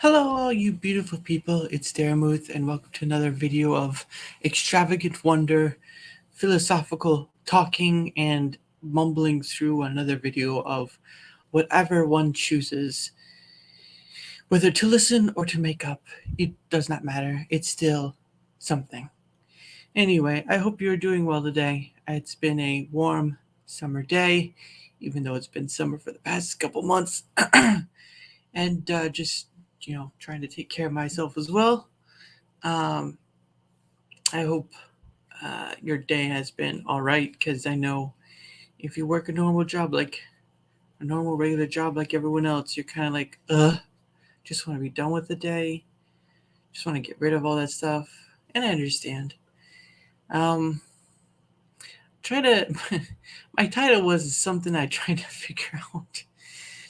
Hello, all you beautiful people. It's Daramuth, and welcome to another video of extravagant wonder, philosophical talking, and mumbling through another video of whatever one chooses. Whether to listen or to make up, it does not matter. It's still something. Anyway, I hope you're doing well today. It's been a warm summer day, even though it's been summer for the past couple months. And just trying to take care of myself as well. um, I hope your day has been all right, because I know if you work a normal job, like a normal regular job like everyone else, you're kind of like, just want to be done with the day, just want to get rid of all that stuff. And I understand. um, try to My title was something I tried to figure out,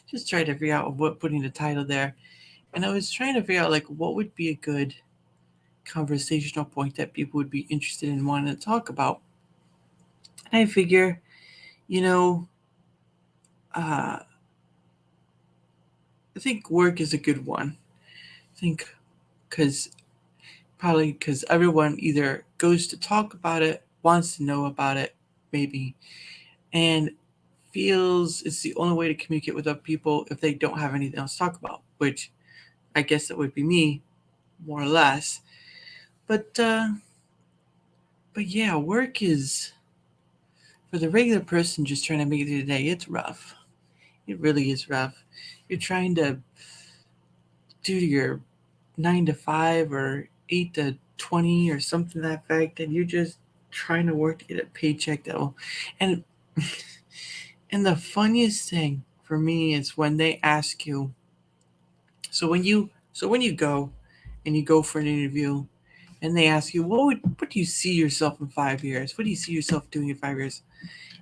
just try to figure out what putting the title there. And I was trying to figure out, like, what would be a good conversational point that people would be interested in wanting to talk about. And I figure, you know, I think work is a good one. I think because probably because everyone either goes to talk about it, wants to know about it, maybe, and feels it's the only way to communicate with other people if they don't have anything else to talk about, which I guess that would be me, more or less. But yeah, work is, for the regular person just trying to make it through the day, it's rough. It really is rough. You're trying to do your 9 to 5 or 8 to 20 or something to that fact, and you're just trying to work to get a paycheck that will. And and the funniest thing for me is when they ask you. So when you go and you go for an interview, and they ask you, what do you see yourself in 5 years? What do you see yourself doing in 5 years?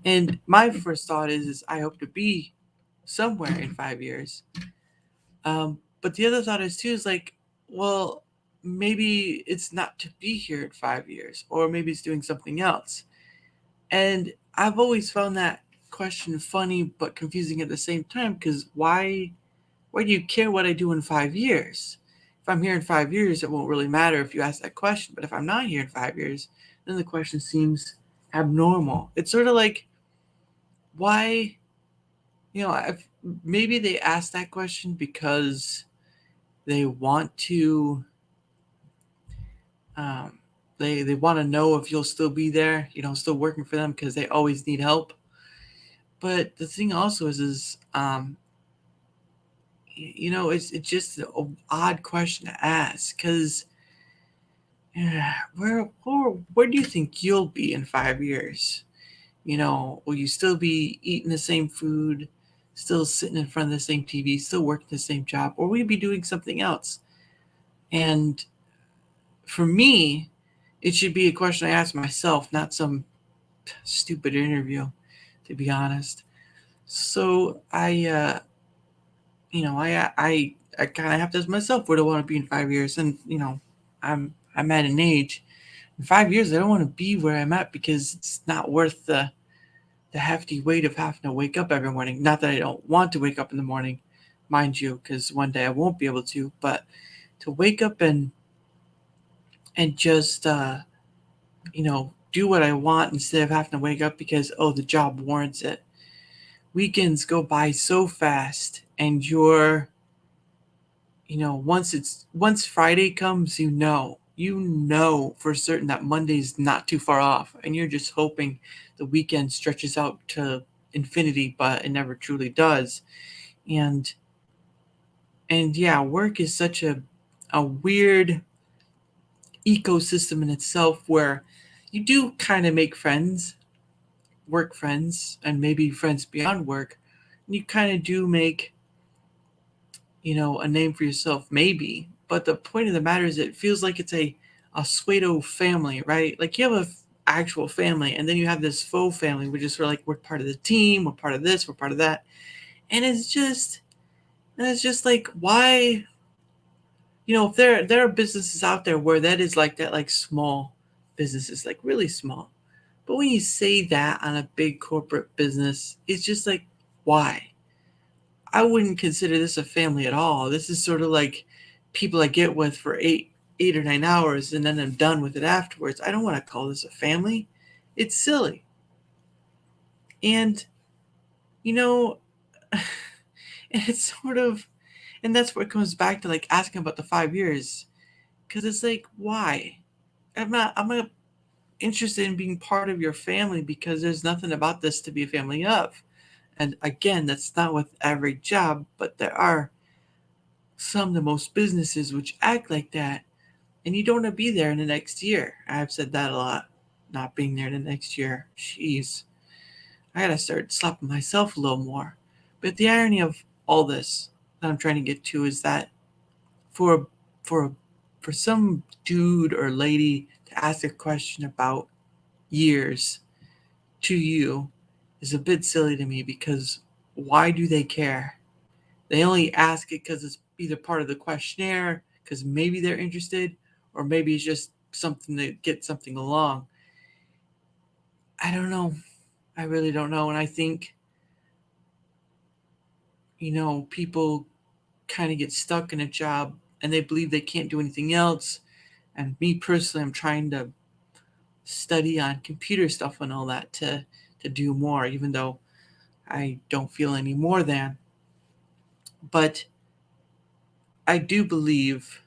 And my first thought is I hope to be somewhere in 5 years. But the other thought is too is like, well, maybe it's not to be here in 5 years, or maybe it's doing something else. And I've always found that question funny but confusing at the same time, because why do you care what I do in 5 years? If I'm here in 5 years, it won't really matter if you ask that question. But if I'm not here in 5 years, then the question seems abnormal. It's sort of like, why, maybe they ask that question because they want to, um, they want to know if you'll still be there, still working for them, because they always need help. But the thing also is it's just an odd question to ask, because where do you think you'll be in 5 years? Will you still be eating the same food, still sitting in front of the same TV, still working the same job, or will you be doing something else? And for me, it should be a question I ask myself, not some stupid interview, to be honest. So I kind of have to ask myself, where do I want to be in 5 years? And I'm at an age in 5 years I don't want to be where I'm at, because it's not worth the hefty weight of having to wake up every morning. Not that I don't want to wake up in the morning, mind you, because one day I won't be able to. But to wake up and just do what I want, instead of having to wake up because, the job warrants it. Weekends go by so fast, and once Friday comes, you know for certain that Monday's not too far off, and you're just hoping the weekend stretches out to infinity, but it never truly does. And and yeah, work is such a weird ecosystem in itself, where you do kind of make friends, work friends, and maybe friends beyond work. And you kind of do make, a name for yourself, maybe. But the point of the matter is, it feels like it's a pseudo family, right? Like, you have a actual family, and then you have this faux family, which is sort of like, we're part of the team, we're part of this, we're part of that. And it's just like, why? If there are businesses out there where that is like that, like small businesses, like really small. But when you say that on a big corporate business, it's just like, why? I wouldn't consider this a family at all. This is sort of like people I get with for 8 or 9 hours and then I'm done with it afterwards. I don't want to call this a family. It's silly. And, you know, it's sort of, and that's what comes back to like asking about the 5 years. Because it's like, why? I'm not interested in being part of your family because there's nothing about this to be a family of. And again, that's not with every job, but there are some of the most businesses which act like that. And you don't want to be there in the next year. I've said that a lot. Not being there in the next year. Jeez. I gotta start slapping myself a little more. But the irony of all this that I'm trying to get to is that for for for some dude or lady to ask a question about years to you is a bit silly to me because why do they care? They only ask it because it's either part of the questionnaire, because maybe they're interested, or maybe it's just something to get something along. I don't know. I really don't know. And I think, people kind of get stuck in a job and they believe they can't do anything else. And me personally, I'm trying to study on computer stuff and all that to do more, even though I don't feel any more than. But I do believe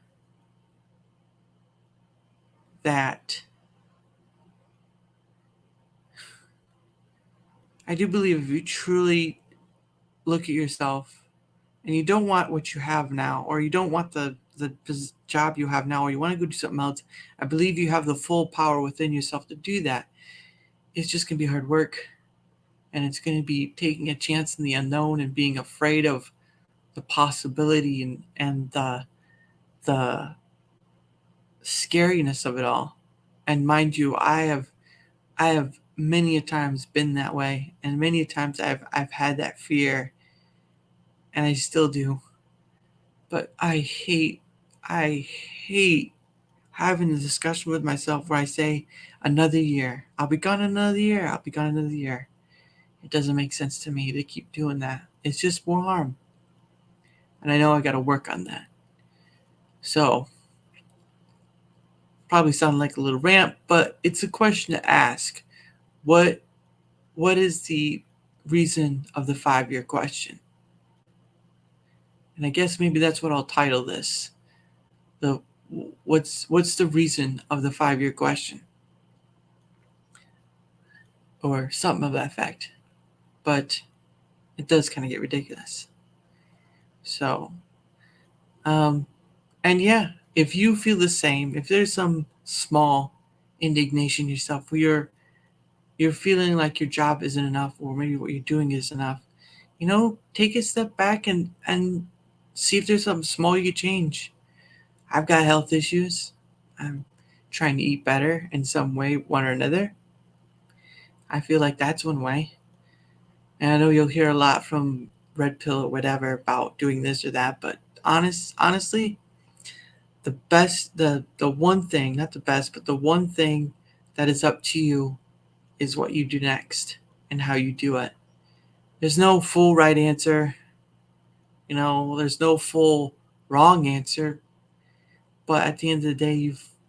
that if you truly look at yourself and you don't want what you have now, or you don't want the job you have now, or you want to go do something else, I believe you have the full power within yourself to do that. It's just going to be hard work, and it's going to be taking a chance in the unknown and being afraid of the possibility and the scariness of it all. And mind you, I have many a times been that way, and many a times I've had that fear, and I still do. But I hate having a discussion with myself where I say another year. I'll be gone another year. I'll be gone another year. It doesn't make sense to me to keep doing that. It's just more harm. And I know I got to work on that. So, probably sound like a little rant, but it's a question to ask. What what is the reason of the 5 year question? And I guess maybe that's what I'll title this. The what's the reason of the 5 year question? Or something of that effect. But it does kind of get ridiculous. So, and yeah, if you feel the same, if there's some small indignation yourself where you're feeling like your job isn't enough, or maybe what you're doing is enough, take a step back and see if there's something small you could change. I've got health issues. I'm trying to eat better in some way, one or another. I feel like that's one way. And I know you'll hear a lot from Red Pill or whatever about doing this or that, but honestly, the one thing, not the best, but the one thing that is up to you is what you do next and how you do it. There's no full right answer. There's no full wrong answer. But at the end of the day,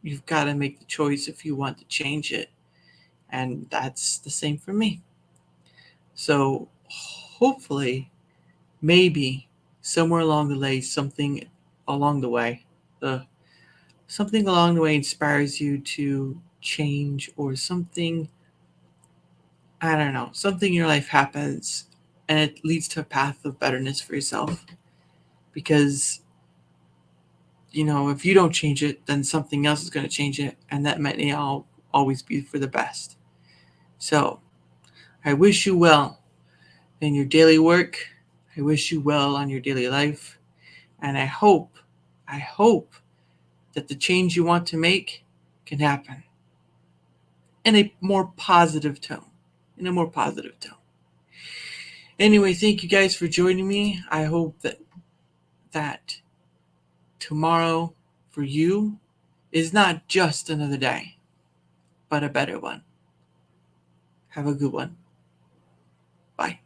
you've got to make the choice if you want to change it. And that's the same for me. So hopefully, maybe somewhere along the way, uh, something along the way inspires you to change, or something, I don't know, something in your life happens and it leads to a path of betterness for yourself. Because, if you don't change it, then something else is going to change it. And that may always be for the best. So I wish you well in your daily work. I wish you well on your daily life. And I hope that the change you want to make can happen in a more positive tone. Anyway, thank you guys for joining me. I hope that tomorrow for you is not just another day, but a better one. Have a good one. Bye.